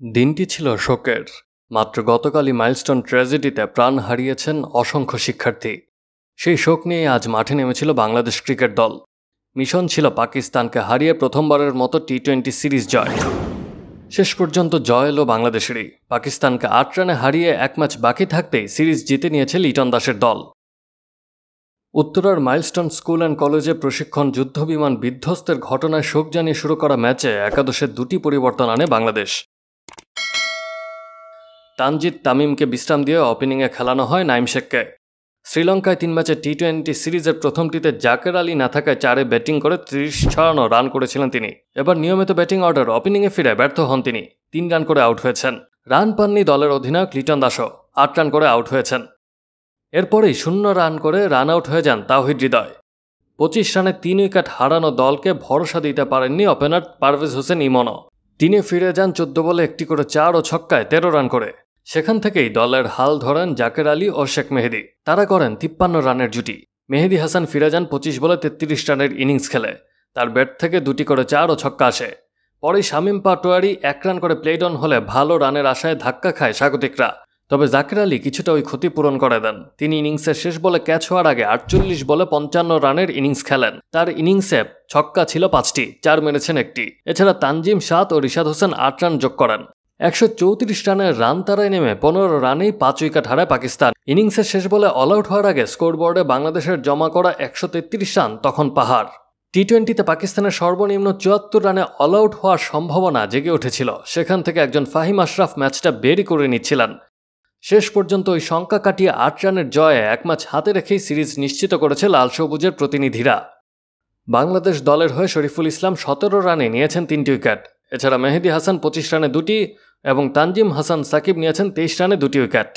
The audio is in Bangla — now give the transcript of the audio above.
দিনটি ছিল শোকের। মাত্র গতকালই মাইলস্টোন ট্র্যাজেডিতে প্রাণ হারিয়েছেন অসংখ্য শিক্ষার্থী। সেই শোক নিয়ে আজ মাঠে নেমেছিল বাংলাদেশ ক্রিকেট দল। মিশন ছিল পাকিস্তানকে হারিয়ে প্রথমবারের মতো টি-20 সিরিজ জয়। শেষ পর্যন্ত জয় এলো বাংলাদেশেরই। পাকিস্তানকে ৮ রানে হারিয়ে এক ম্যাচ বাকি থাকতেই সিরিজ জিতে নিয়েছে লিটন দাসের দল। উত্তরার মাইলস্টোন স্কুল অ্যান্ড কলেজে প্রশিক্ষণ যুদ্ধবিমান বিধ্বস্তের ঘটনায় শোক জানিয়ে শুরু করা ম্যাচে একাদশের দুটি পরিবর্তন আনে বাংলাদেশ। তানজিদ তামিমকে বিশ্রাম দিয়ে ওপেনিংয়ে খেলানো হয় নাইম শেখকে। শ্রীলঙ্কায় ৩ ম্যাচে টি-20 সিরিজের প্রথমটিতে জাকের আলী না থাকায় ৪-এ ব্যাটিং করে ৩০ রান করেছিলেন তিনি। এবার নিয়মিত ব্যাটিং অর্ডার ওপেনিংয়ে ফিরে ব্যর্থ হন তিনি। ৩ রান করে আউট হয়েছেন। রান পাননি দলের অধিনায়ক লিটন দাসও। ৮ রান করে আউট হয়েছেন। এরপরেই ০ রান করে রান আউট হয়ে যান তাওহিদ হৃদয়। ২৫ রানে ৩ উইকেট হারানো দলকে ভরসা দিতে পারেননি ওপেনার পারভেজ হোসেন ইমনও। তিনি ফিরে যান ১৪ বলে ১টি করে ৪ ও ছক্কায় ১৩ রান করে। সেখান থেকেই দলের হাল ধরেন জাকের আলী ও শেখ মেহেদী। তারা করেন ৫৩ রানের জুটি। মেহেদী হাসান ফিরে যান ২৫ বলে ৩৩ রানের ইনিংস খেলে। তার ব্যাট থেকে ২টি করে ৪ ও ছক্কা আসে। পরে শামীম পাটোয়ারি ১ রান করে প্লেড অন হলে ভালো রানের আশায় ধাক্কা খায় স্বাগতিকরা। তবে জাকের আলী কিছুটা ওই ক্ষতি পূরণ করে দেন। তিনি ইনিংসের শেষ বলে ক্যাচ হওয়ার আগে ৪৮ বলে ৫৫ রানের ইনিংস খেলেন। তার ইনিংসে ছক্কা ছিল ৫টি, ৪ মেরেছেন ১টি। এছাড়া তানজিম ৭ ও রিশাদ হোসেন ৮ রান যোগ করেন। ১৩৪ রানের রান তারায় নেমে ১৫ রানেই ৫ উইকেট হারায় পাকিস্তান। ইনিংসের শেষ বলে অল আউট হওয়ার আগে স্কোরবোর্ডে বাংলাদেশের জমা করা ১৩৩ রান তখন পাহাড়। টি-20তে পাকিস্তানের সর্বনিম্ন ৭৪ রানে অল আউট হওয়ার সম্ভাবনা জেগে উঠেছিল। সেখান থেকে একজন ফাহিম আশরাফ ম্যাচটা বেরই করে নিচ্ছিলেন। শেষ পর্যন্ত ওই সংখ্যা কাটিয়ে ৮ রানের জয়ে এক ম্যাচ হাতে রেখেই সিরিজ নিশ্চিত করেছে লাল সবুজের প্রতিনিধিরা। বাংলাদেশ দলের হয়ে শরীফুল ইসলাম ১৭ রানে নিয়েছেন ৩টি উইকেট। এছাড়া মেহেদী হাসান ২৫ রানে ২টি এবং তানজিম হাসান সাকিব নিয়েছেন ২৩ রানে ২টি উইকেট।